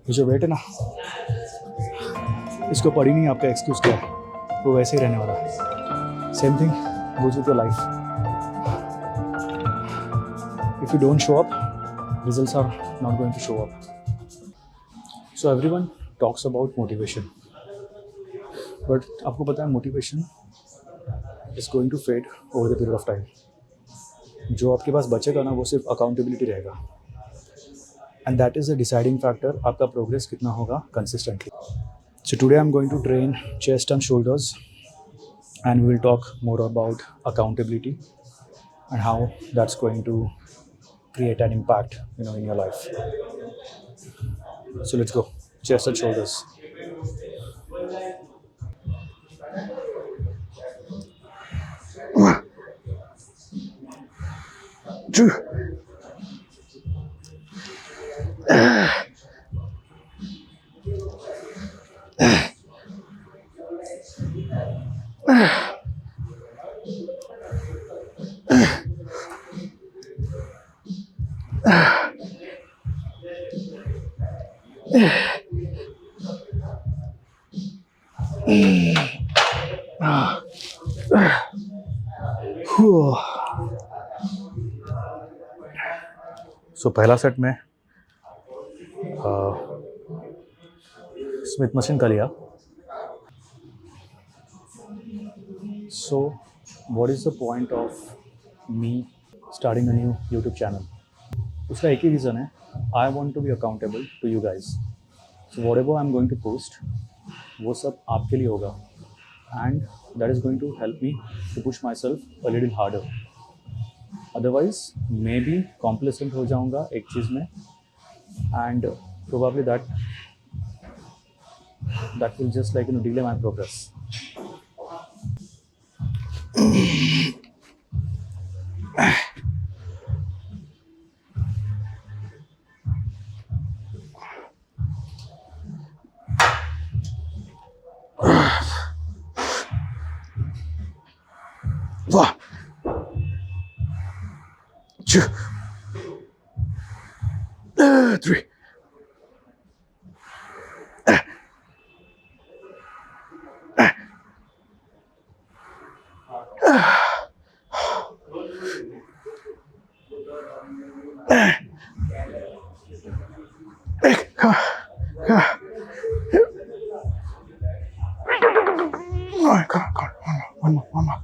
ये जो वेट है ना, इसको पढ़ी नहीं आपका एक्सक्यूज क्या है, वो वैसे ही रहने वाला है। Same thing goes with your life. If you don't show up, results are not going to show up. So everyone talks about motivation, but आपको पता है motivation is going to fade over the period of time. जो आपके पास बचेगा ना, वो सिर्फ अकाउंटेबिलिटी रहेगा, and that is the deciding factor आपका प्रोग्रेस कितना होगा consistently. So today I am going to train chest and shoulders, and we will talk more about accountability and how that's going to create an impact, in your life. So let's go. Chest and shoulders. 1, 2, 2. So पहला set में Smith machine का लिया। So what is the point of me starting a new YouTube channel? उसका एक ही reason है, I want to be accountable to you guys. So whatever I am going to post, वो सब आपके लिए होगा, and that is going to help me to push myself a little harder. Otherwise maybe complacent हो जाऊँगा एक चीज़ में, and probably that will just like delay my progress. One, 2, 3. Come on. One more.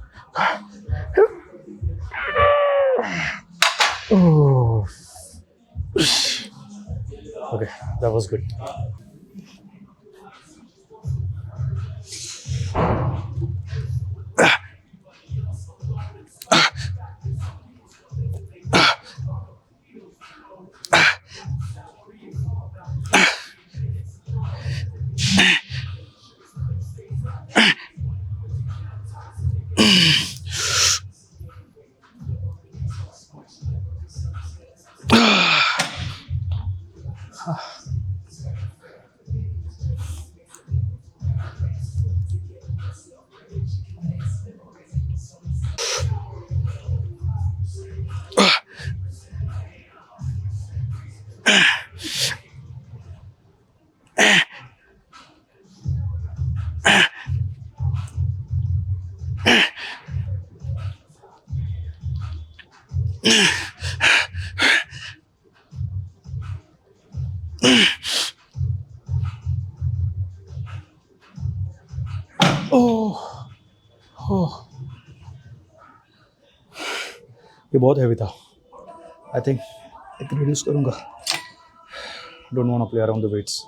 Oh. Okay, that was good. ये बहुत heavy था। I think एक reduce करूँगा। Don't want to play around the weights.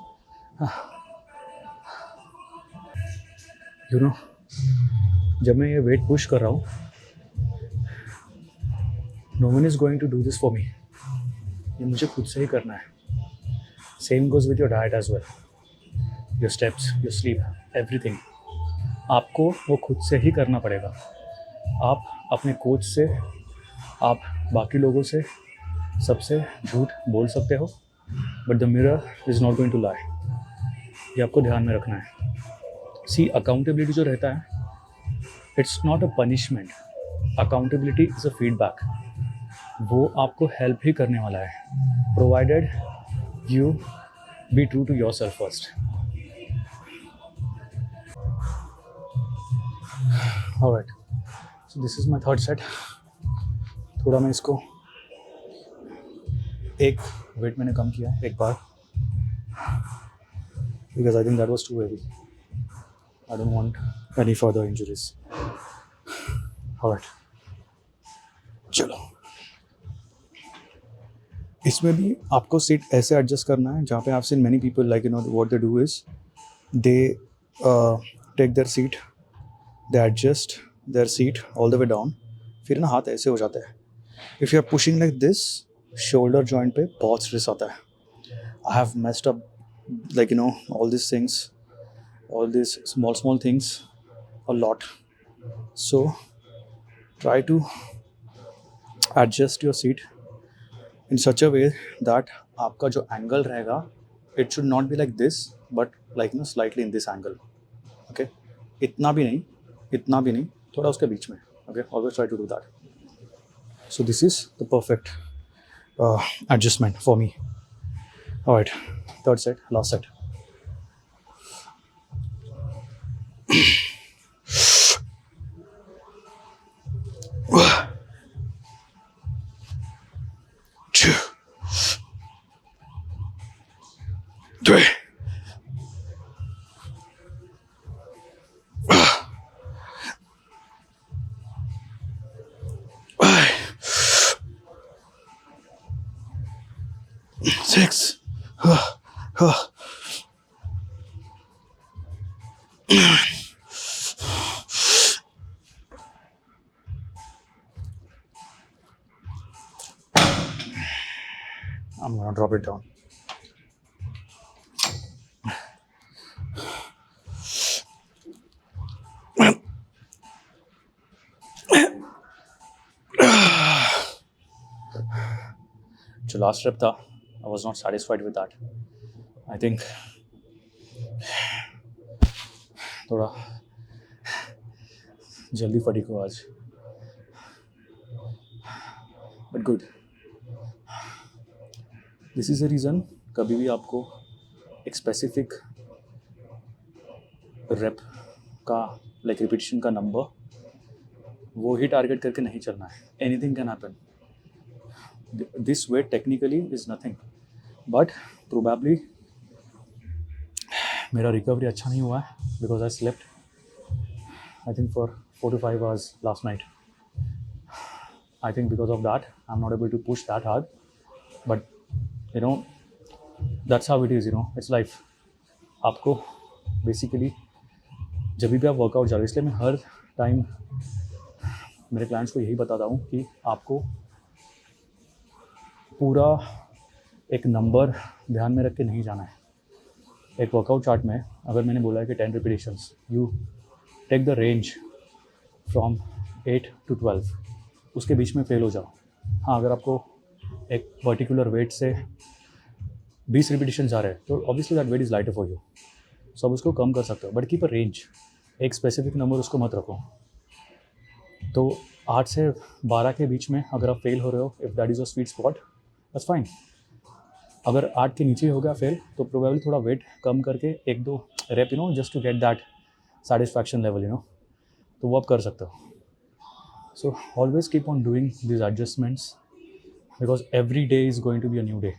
जब मैं ये वेट पुश कर रहा हूँ, no one is going to do this for me. ये मुझे खुद से ही करना है। Same goes with your diet as well, your steps, your sleep, everything. आपको वो खुद से ही करना पड़ेगा। आप अपने कोच से, आप बाकी लोगों से, सबसे झूठ बोल सकते हो, but the mirror is not going to lie. ये आपको ध्यान में रखना है। सी, अकाउंटेबिलिटी जो रहता है, it's not a punishment. Accountability is a feedback. वो आपको हेल्प ही करने वाला है, provided you Be true to yourself first. All right. So this is my third set. थोड़ा मैं इसको एक वेट मैंने कम किया एक बार because I think that was too heavy. I don't want any further injuries. All right. चलो इसमें भी आपको सीट ऐसे एडजस्ट करना है जहाँ पे आप seen many people like you know what they do is they take their seat they adjust their seat all the way down फिर ना हाथ ऐसे हो जाता है if you are pushing like this shoulder joint पे बहुत स्ट्रेस आता है I have messed up like you know all this things all this small things a lot so try to adjust your seat in such a way that आपका जो angle रहेगा it should not be like this but like you know slightly in this angle okay इतना भी नहीं थोड़ा उसके बीच में okay always try to do that so this is the perfect adjustment for me all right third set last set Two. Three. Five. 6. I'm gonna drop it down जो last trip था I was not satisfied with that I think थोड़ा जल्दी fatigue हो आज but good this is a reason कभी भी आपको एक स्पेसिफिक रेप का लाइक रिपीटिशन का नंबर वो ही टारगेट करके नहीं चलना है anything can happen this weight technically is nothing but probably मेरा रिकवरी अच्छा नहीं हुआ है because I slept I think for 4 to 5 hours last night. I think because of that I'm not able to push that hard but you know that's how it is, you know, it's life. आपको basically जब भी आप workout जा रहे हो इसलिए मैं हर time मेरे क्लाइंट्स को यही बताता हूँ कि आपको पूरा एक नंबर ध्यान में रख के नहीं जाना है. एक वर्कआउट चार्ट में अगर मैंने बोला है कि 10 repetitions you take the range from 8 to 12 उसके बीच में फेल हो जाओ. हाँ अगर आपको एक पर्टिकुलर वेट से 20 रिपीटिशन जा रहे हैं तो obviously that weight is lighter for you so आप उसको कम कर सकते हो बट कीप अ रेंज. एक स्पेसिफिक नंबर उसको मत रखो. तो 8 से 12 के बीच में अगर आप फेल हो रहे हो if that is a sweet spot that's fine. अगर 8 के नीचे हो गया फेल तो प्रोबेबली थोड़ा वेट कम करके 1-2 rep you know just to get that satisfaction level you know तो वो आप कर सकते हो. So always keep on doing this adjustments because every day is going to be a new day.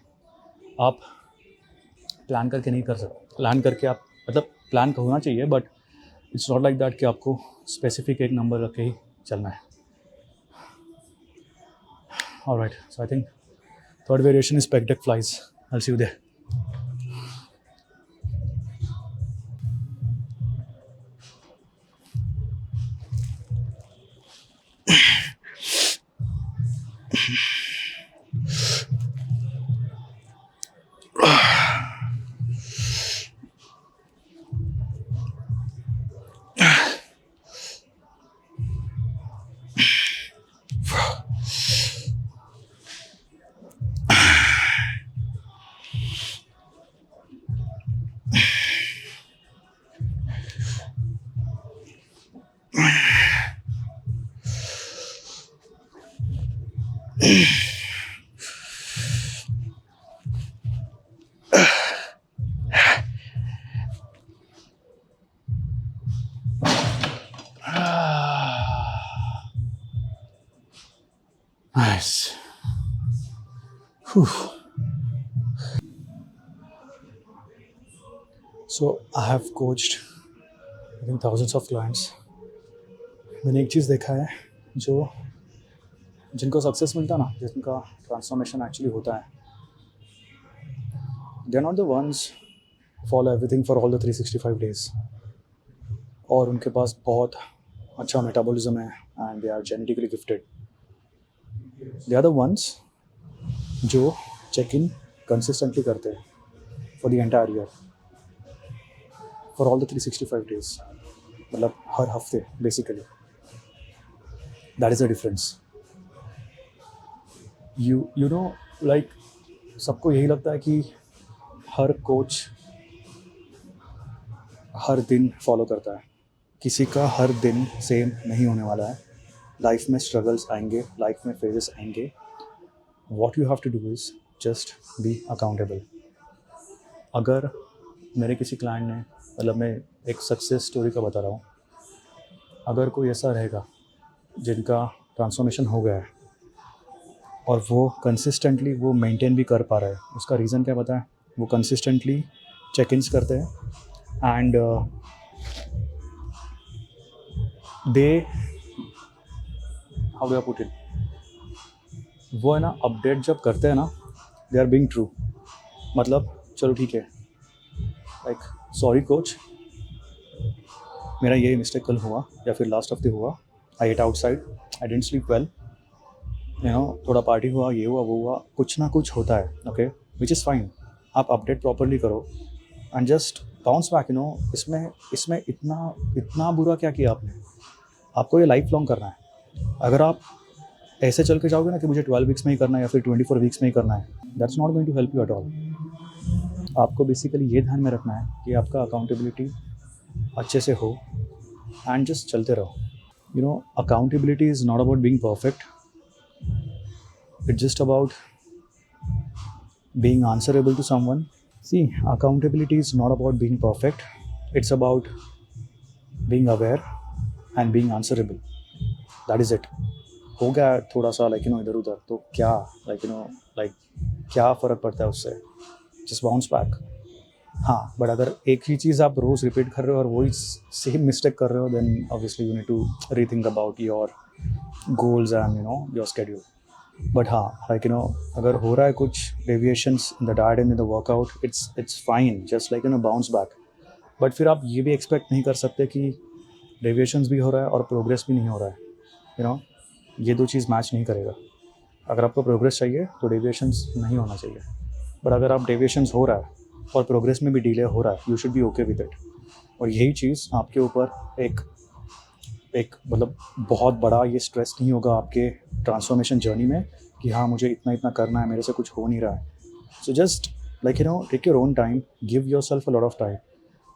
आप प्लान करके नहीं कर सकते. प्लान करके आप मतलब प्लान होना चाहिए but it's not like that कि आपको स्पेसिफिक एक नंबर रख के ही चलना है. Alright so I think third variation is pack deck flies. I'll see you there. So I have coached I think thousands of clients. मैंने एक चीज़ देखा है जो जिनको सक्सेस मिलता है ना, जिनका ट्रांसफॉर्मेशन एक्चुअली होता है, they are not the ones follow everything for all the 365 days, और उनके पास बहुत अच्छा मेटाबॉलिज्म है and they are genetically gifted. They are the ones जो चेक इन कंसिस्टेंटली करते हैं for the entire year, for all the 365 days, मतलब हर हफ्ते basically. That is the difference. You know like सबको यही लगता है कि हर कोच हर दिन फॉलो करता है. किसी का हर दिन सेम नहीं होने वाला है. लाइफ में स्ट्रगल्स आएंगे, लाइफ में फेजेस आएंगे. What you have to do is just be accountable. अगर मेरे किसी क्लाइंट ने, मतलब मैं एक सक्सेस स्टोरी का बता रहा हूँ, अगर कोई ऐसा रहेगा जिनका ट्रांसफॉर्मेशन हो गया है और वो कंसिस्टेंटली वो मेंटेन भी कर पा रहा है, उसका रीज़न क्या पता है? वो कंसिस्टेंटली चेक इन्स करते हैं and they how do I put it, वो है ना अपडेट जब करते हैं ना, दे आर बीइंग ट्रू. मतलब चलो ठीक है, लाइक सॉरी कोच, मेरा ये मिस्टेक कल हुआ या फिर लास्ट हफ्ते हुआ. I ate outside, I didn't sleep well, you know, थोड़ा पार्टी हुआ, ये हुआ वो हुआ, कुछ ना कुछ होता है. Okay, which is fine. आप अपडेट प्रॉपरली करो and just bounce back. You know, इसमें इतना बुरा क्या किया आपने? आपको ये लाइफ लॉन्ग करना है. अगर आप ऐसे चल के जाओगे ना कि मुझे 12 वीक्स में ही करना है या फिर 24 वीक्स में ही करना है, that's not going to help you at all. आपको बेसिकली ये ध्यान में रखना है कि आपका अकाउंटेबिलिटी अच्छे से हो एंड जस्ट चलते रहो. You know, accountability is not about being perfect. It's just about being answerable to someone. See, accountability is not about being perfect. It's about being aware and being answerable. That is it. हो गया थोड़ा सा like you no इधर उधर तो क्या, like you know, like क्या फ़र्क पड़ता है उससे? Just bounce back. हाँ, बट अगर एक ही चीज़ आप रोज़ रिपीट कर रहे हो और वही सेम मिस्टेक कर रहे हो, then obviously you need to rethink about your goals and you know your schedule. But हाँ, लाइक यू नो, अगर हो रहा है कुछ deviations in the diet and in the workout, it's fine, just like you know bounce back. But फिर आप ये भी एक्सपेक्ट नहीं कर सकते कि डेविएशंस भी हो रहा है और प्रोग्रेस भी नहीं हो रहा है. यू नो, ये दो चीज़ मैच नहीं करेगा. अगर आपको प्रोग्रेस चाहिए तो डेविएशंस नहीं होना चाहिए. बट अगर आप डेविएशंस हो रहा है और प्रोग्रेस में भी डिले हो रहा है, you should be okay with it. और यही चीज़ आपके ऊपर एक मतलब बहुत बड़ा ये स्ट्रेस नहीं होगा आपके ट्रांसफॉर्मेशन जर्नी में कि हाँ मुझे इतना करना है, मेरे से कुछ हो नहीं रहा है. So just like you know take your own time, give yourself a lot of time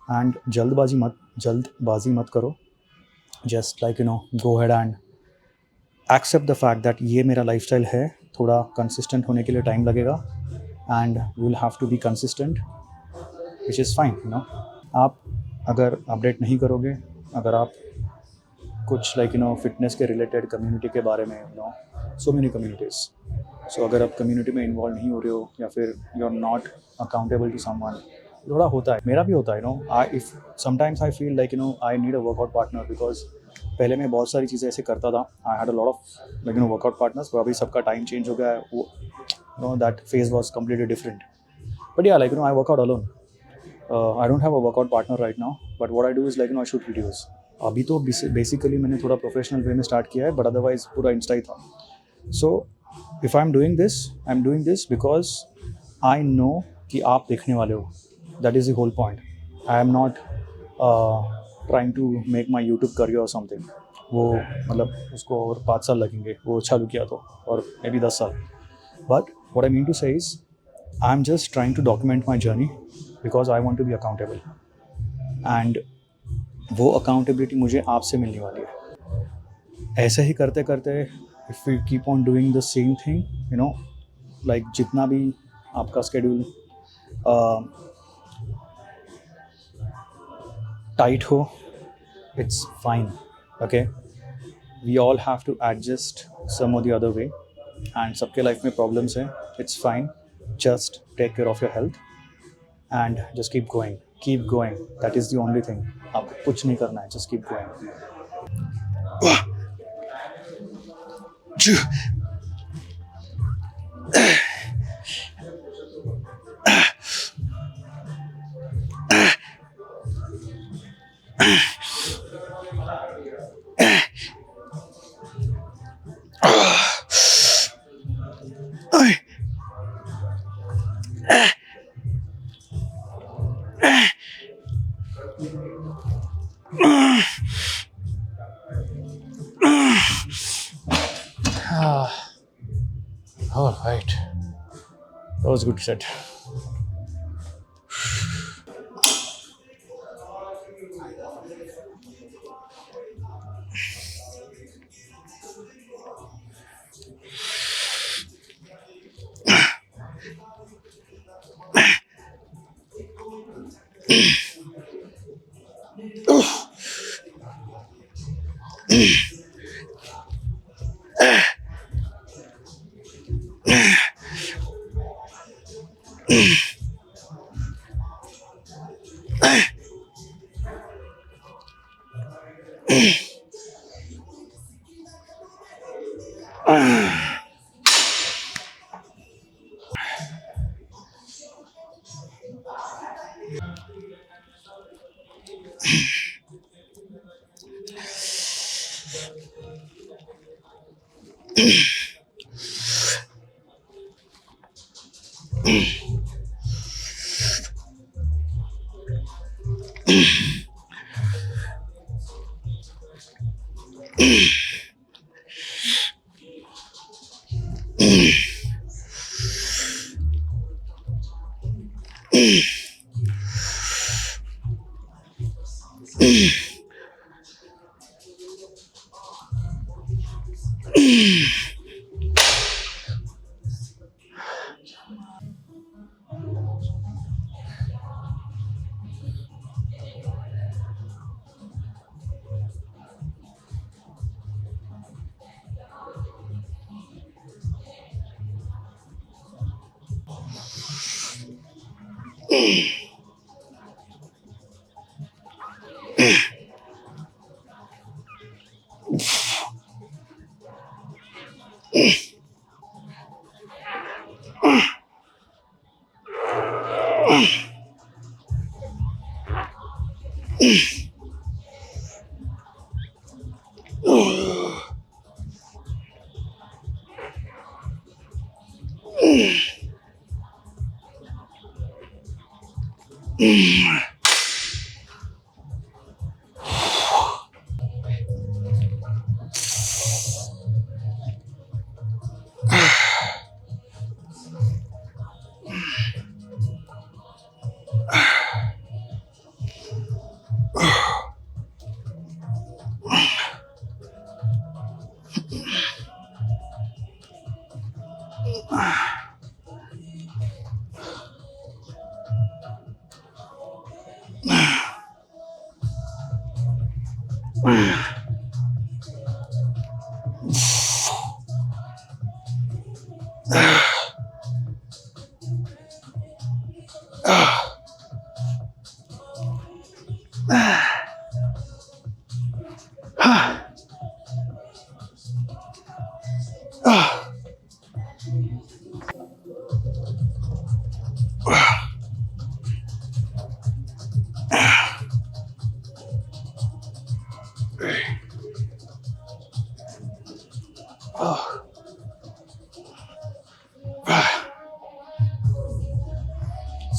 and जल्दबाजी मत करो. Just like you know go ahead and accept the fact that ये मेरा लाइफस्टाइल है. थोड़ा कंसिस्टेंट होने के लिए टाइम लगेगा and you will have to be consistent, which is fine. You know, आप अगर अपडेट नहीं करोगे, अगर आप कुछ लाइक यू नो फिटनेस के रिलेटेड कम्युनिटी के बारे में, you know, so many communities, so अगर आप कम्युनिटी में इन्वॉल्व नहीं हो रहे हो या फिर you are not accountable to someone, थोड़ा होता है, मेरा भी होता है. You know, I if sometimes I feel like you know I need a workout partner, because पहले मैं बहुत सारी चीज़ें ऐसे करता था. I had a lot of like you know workout partners, पर अभी सबका टाइम चेंज हो गया है. वो know that phase was completely different. But yeah like you know I workout alone. I don't have a workout partner right now, but what I do is like you know I shoot videos. अभी तो basically मैंने थोड़ा professional way में start किया है, but otherwise पूरा insta ही था. So if I am doing this because I know कि आप देखने वाले हो. That is the whole point. I am not trying to make my YouTube career और समथिंग. वो मतलब उसको और 5 साल लगेंगे वो चालू किया तो, और मे बी 10 साल. But what I mean to say is I am just trying to document my journey because I want to be accountable. And वो अकाउंटेबिलिटी मुझे आपसे मिलने वाली है. ऐसे ही करते करते if you keep on doing the same thing, you know, like जितना भी आपका स्केड्यूल टाइट हो, it's fine. Okay, we all have to adjust some और द अदर वे. एंड सबके लाइफ में प्रॉब्लम्स हैं, It's fine. Just take care of your health and just keep going. Keep going. That is the only thing. आपको कुछ नहीं करना है. Just keep going. 1, 2, I, All right. That was a good set.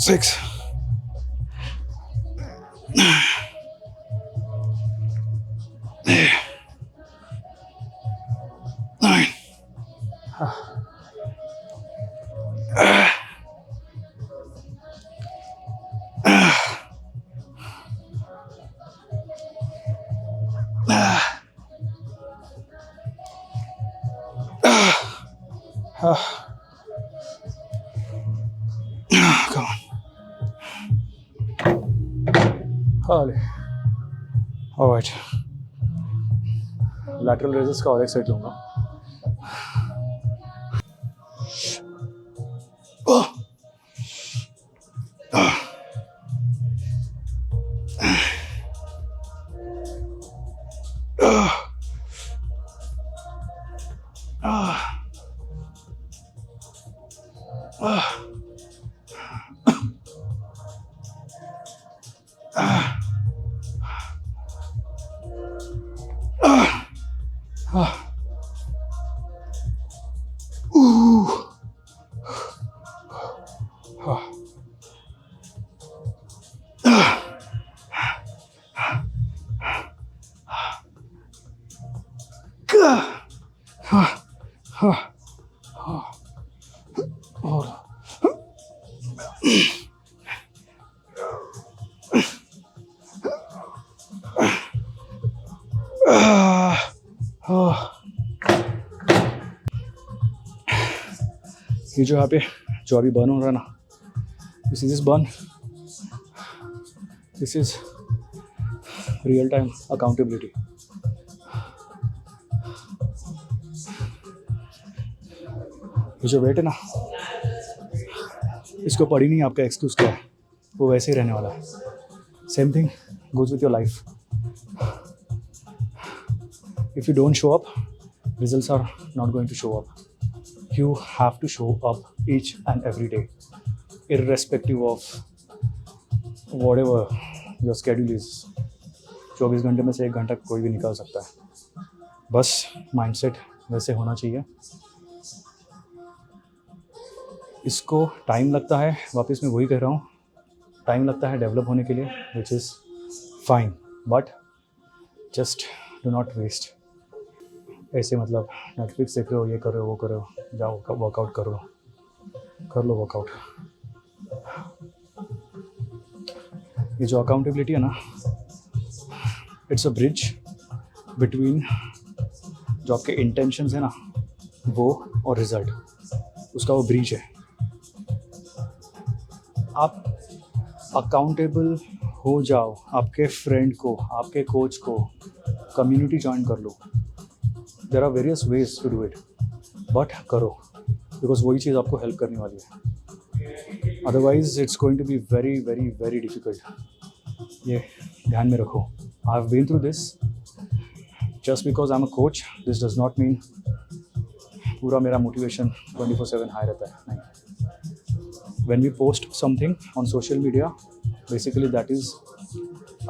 Six, 9, Come on. All right. Lateral raises का और एक set लूँगा. Oh. ये जो यहाँ पे जो अभी बर्न हो रहा है ना, this is burn, this is real time accountability. ये जो वेट है ना, इसको पढ़ी नहीं आपका एक्सक्यूज क्या है, वो वैसे ही रहने वाला है. Same thing goes with your life. If you don't show up, results are not going to show up. You have to show up each and every day, irrespective of whatever your schedule is. 24 घंटे में से 1 घंटा कोई भी निकाल सकता है. बस माइंडसेट वैसे होना चाहिए. इसको टाइम लगता है, वापस मैं वही कह रहा हूँ, टाइम लगता है डेवलप होने के लिए, which is fine, but just do not waste. ऐसे मतलब नेटफ्लिक्स देख रहे हो, ये कर रहे हो, वो कर रहे हो, जाओ वर्कआउट कर लो वर्कआउट. ये जो अकाउंटेबिलिटी है ना, इट्स अ ब्रिज बिटवीन जो आपके इंटेंशंस है ना वो और रिजल्ट, उसका वो ब्रिज है. आप अकाउंटेबल हो जाओ, आपके फ्रेंड को, आपके कोच को कम्युनिटी ज्वाइन कर लो. There are various ways to do it, but करो, बिकॉज वही चीज़ आपको हेल्प करने वाली है. Otherwise it's going to be very very very difficult. ये ध्यान में रखो. I have been through this. Just because I am a coach, this does not mean पूरा मेरा मोटिवेशन 24/7 हाई रहता है. नहीं. When we post something on social media, basically that is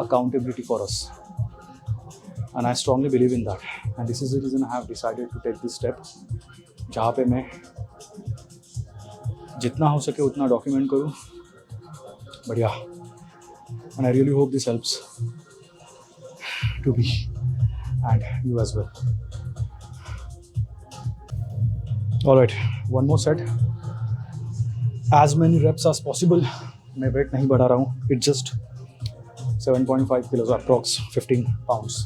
accountability for us. And I strongly believe in that. And this is the reason I have decided to take this step. जहाँ पे मैं जितना हो सके उतना document करूँ. बढ़िया. And I really hope this helps to me and you as well. All right, one more set. As many reps as possible. मैं वेट नहीं बढ़ा रहा हूँ. It's just 7.5 kilos, approx 15 pounds.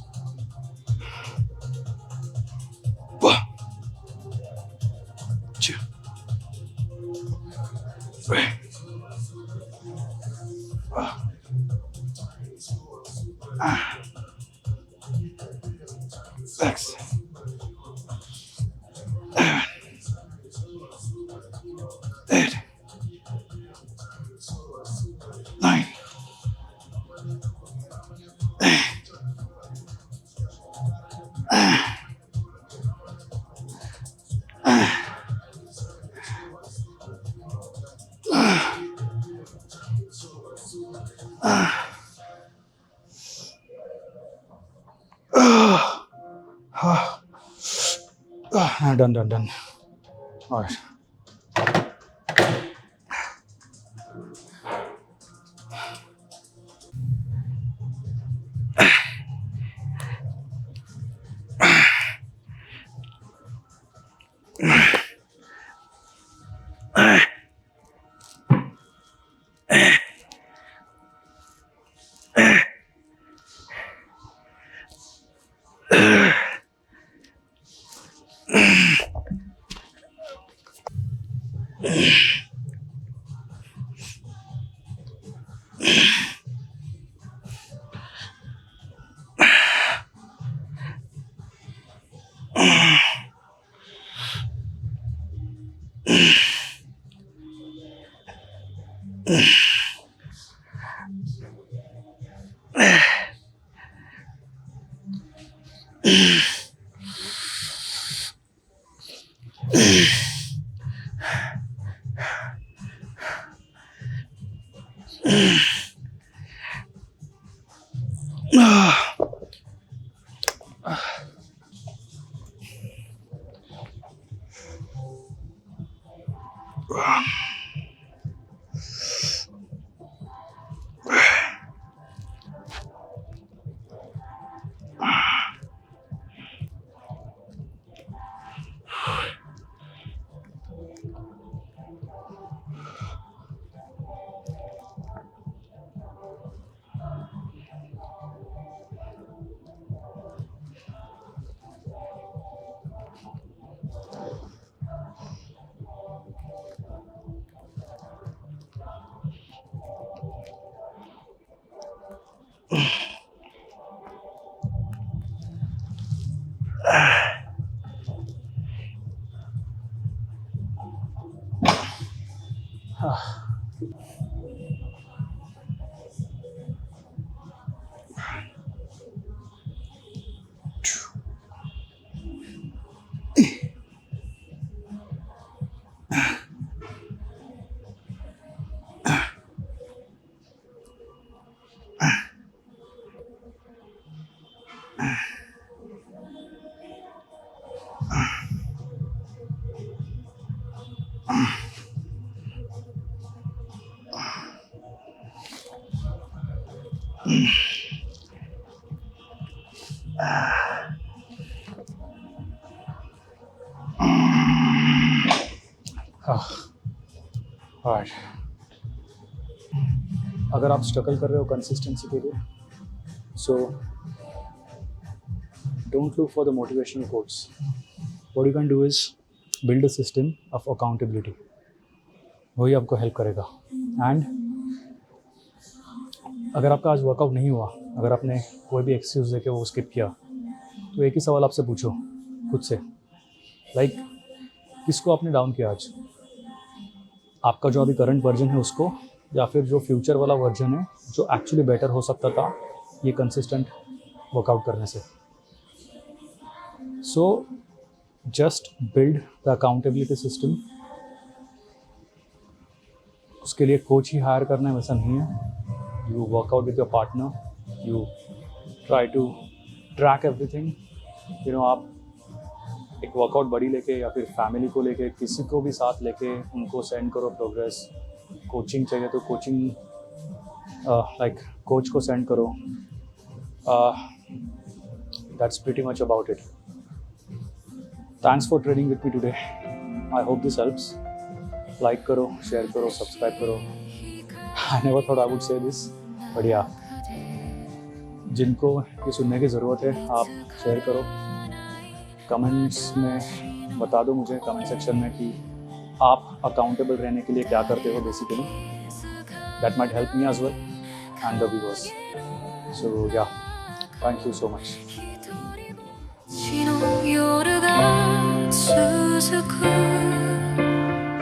Six. 8. 9. Done. All right. Alright. अगर आप struggle कर रहे हो कंसिस्टेंसी के लिए, so don't look for the motivational quotes. What you can do is build a system of accountability. वही आपको हेल्प करेगा. एंड अगर आपका आज वर्कआउट नहीं हुआ, अगर आपने कोई भी एक्सक्यूज़ देके वो स्किप किया, तो एक ही सवाल आपसे पूछो खुद से, लाइक किसको आपने डाउन किया आज? आपका जो अभी करंट वर्जन है उसको, या फिर जो फ्यूचर वाला वर्जन है जो एक्चुअली बेटर हो सकता था ये कंसिस्टेंट वर्कआउट करने से. So just build the accountability system. उसके लिए कोच ही हायर करना है वैसा नहीं है. You workout with your partner, you try to track everything. आप एक वर्कआउट बड़ी लेके या फिर फैमिली को लेके, किसी को भी साथ लेके उनको सेंड करो प्रोग्रेस. कोचिंग चाहिए तो कोचिंग लाइक कोच को सेंड करो. That's pretty much about it. Thanks for trading with me today. I hope this helps. Like करो, शेयर करो, सब्सक्राइब करो. I never thought I would say this, but या, जिनको ये सुनने की ज़रूरत है आप शेयर करो. कमेंट्स में बता दो मुझे, कमेंट सेक्शन में, कि आप अकाउंटेबल रहने के लिए क्या करते हो basically. That might help me as well and the viewers. So yeah, thank you so much. 日の夜が続く